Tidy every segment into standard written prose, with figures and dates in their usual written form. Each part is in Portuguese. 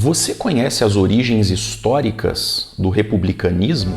Você conhece as origens históricas do republicanismo?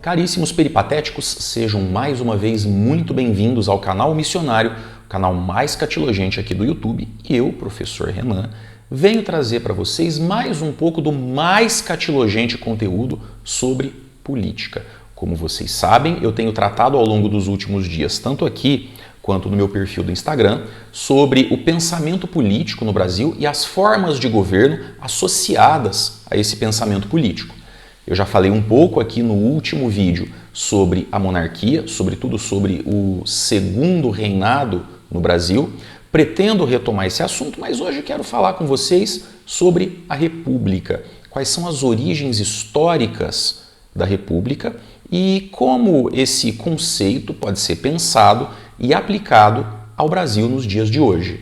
Caríssimos peripatéticos, sejam mais uma vez muito bem-vindos ao canal Missionário, o canal mais catilogente aqui do YouTube, e eu, professor Renan, venho trazer para vocês mais um pouco do mais catilogente conteúdo sobre política. Como vocês sabem, eu tenho tratado ao longo dos últimos dias, tanto aqui quanto no meu perfil do Instagram, sobre o pensamento político no Brasil e as formas de governo associadas a esse pensamento político. Eu já falei um pouco aqui no último vídeo sobre a monarquia, sobretudo sobre o segundo reinado no Brasil. Pretendo retomar esse assunto, mas hoje quero falar com vocês sobre a República. Quais são as origens históricas da República e como esse conceito pode ser pensado e aplicado ao Brasil nos dias de hoje.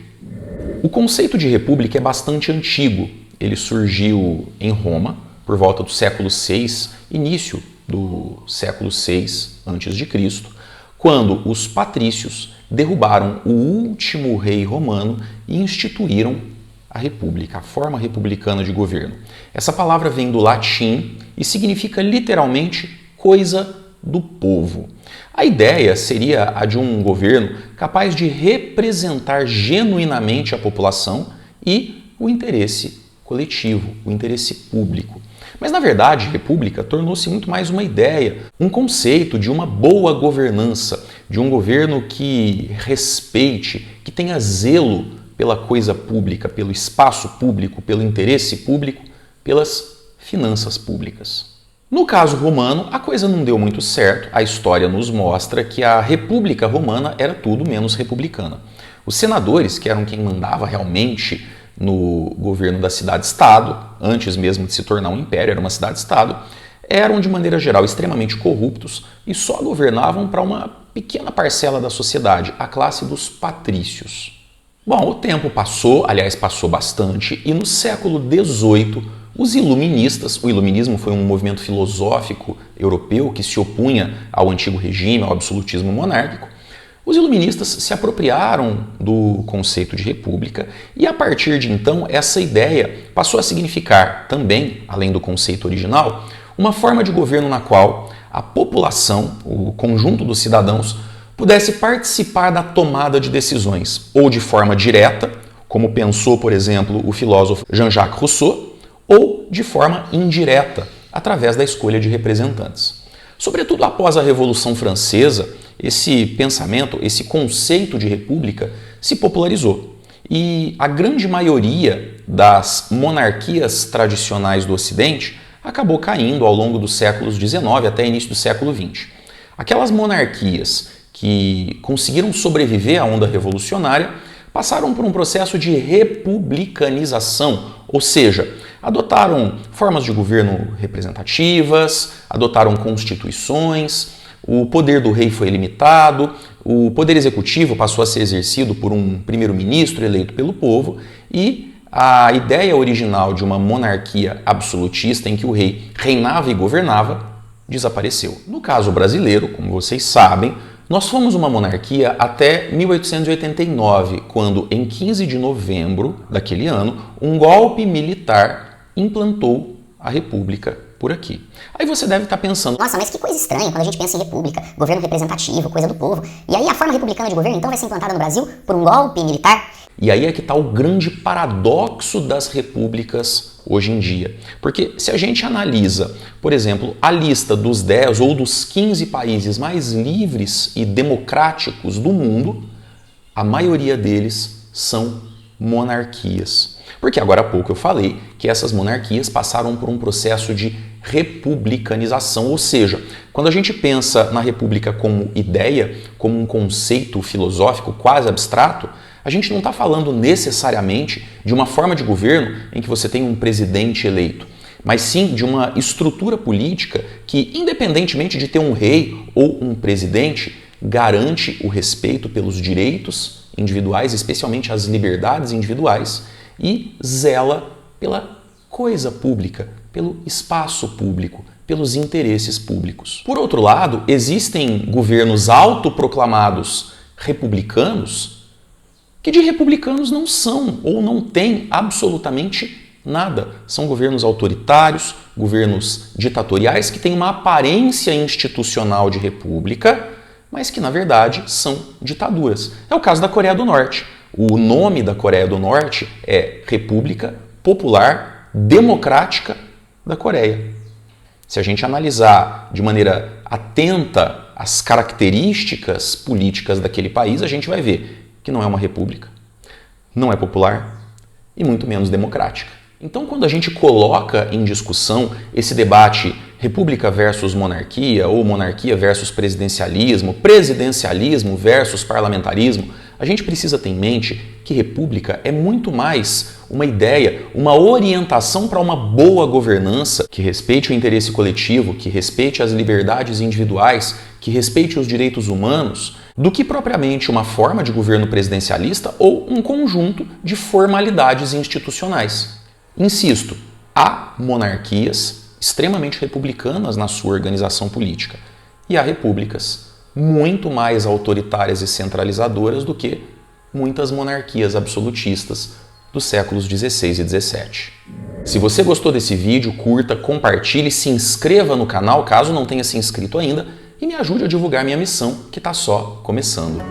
O conceito de república é bastante antigo. Ele surgiu em Roma por volta do século VI, início do século VI a.C., quando os patrícios derrubaram o último rei romano e instituíram a república, a forma republicana de governo. Essa palavra vem do latim e significa literalmente coisa do povo. A ideia seria a de um governo capaz de representar genuinamente a população e o interesse coletivo, o interesse público. Mas, na verdade, república tornou-se muito mais uma ideia, um conceito de uma boa governança, de um governo que respeite, que tenha zelo pela coisa pública, pelo espaço público, pelo interesse público, pelas finanças públicas. No caso romano, a coisa não deu muito certo. A história nos mostra que a República Romana era tudo menos republicana. Os senadores, que eram quem mandava realmente no governo da cidade-estado, antes mesmo de se tornar um império, era uma cidade-estado, eram de maneira geral extremamente corruptos e só governavam para uma pequena parcela da sociedade, a classe dos patrícios. Bom, o tempo passou, aliás passou bastante, e no século XVIII os iluministas, o iluminismo foi um movimento filosófico europeu que se opunha ao antigo regime, ao absolutismo monárquico. Os iluministas se apropriaram do conceito de república e, a partir de então, essa ideia passou a significar também, além do conceito original, uma forma de governo na qual a população, o conjunto dos cidadãos, pudesse participar da tomada de decisões, ou de forma direta, como pensou, por exemplo, o filósofo Jean-Jacques Rousseau, ou de forma indireta, através da escolha de representantes. Sobretudo após a Revolução Francesa, esse pensamento, esse conceito de república se popularizou e a grande maioria das monarquias tradicionais do Ocidente acabou caindo ao longo dos séculos XIX até início do século XX. Aquelas monarquias que conseguiram sobreviver à onda revolucionária passaram por um processo de republicanização, ou seja, adotaram formas de governo representativas, adotaram constituições, o poder do rei foi limitado, o poder executivo passou a ser exercido por um primeiro-ministro eleito pelo povo e a ideia original de uma monarquia absolutista em que o rei reinava e governava desapareceu. No caso brasileiro, como vocês sabem, nós fomos uma monarquia até 1889, quando, em 15 de novembro daquele ano, um golpe militar implantou a república por aqui. Aí você deve estar pensando, nossa, mas que coisa estranha quando a gente pensa em república, governo representativo, coisa do povo. E aí a forma republicana de governo então vai ser implantada no Brasil por um golpe militar? E aí é que está o grande paradoxo das repúblicas hoje em dia. Porque se a gente analisa, por exemplo, a lista dos 10 ou dos 15 países mais livres e democráticos do mundo, a maioria deles são monarquias. Porque agora há pouco eu falei que essas monarquias passaram por um processo de republicanização, ou seja, quando a gente pensa na república como ideia, como um conceito filosófico quase abstrato, a gente não está falando necessariamente de uma forma de governo em que você tem um presidente eleito, mas sim de uma estrutura política que, independentemente de ter um rei ou um presidente, garante o respeito pelos direitos individuais, especialmente as liberdades individuais, e zela pela coisa pública, pelo espaço público, pelos interesses públicos. Por outro lado, existem governos autoproclamados republicanos que de republicanos não são ou não têm absolutamente nada. São governos autoritários, governos ditatoriais que têm uma aparência institucional de república, mas que na verdade são ditaduras. É o caso da Coreia do Norte. O nome da Coreia do Norte é República Popular Democrática da Coreia. Se a gente analisar de maneira atenta as características políticas daquele país, a gente vai ver que não é uma república, não é popular e muito menos democrática. Então, quando a gente coloca em discussão esse debate república versus monarquia ou monarquia versus presidencialismo, presidencialismo versus parlamentarismo, a gente precisa ter em mente que república é muito mais uma ideia, uma orientação para uma boa governança que respeite o interesse coletivo, que respeite as liberdades individuais, que respeite os direitos humanos, do que propriamente uma forma de governo presidencialista ou um conjunto de formalidades institucionais. Insisto, há monarquias extremamente republicanas na sua organização política e há repúblicas muito mais autoritárias e centralizadoras do que muitas monarquias absolutistas dos séculos XVI e XVII. Se você gostou desse vídeo, curta, compartilhe, se inscreva no canal caso não tenha se inscrito ainda e me ajude a divulgar minha missão que está só começando.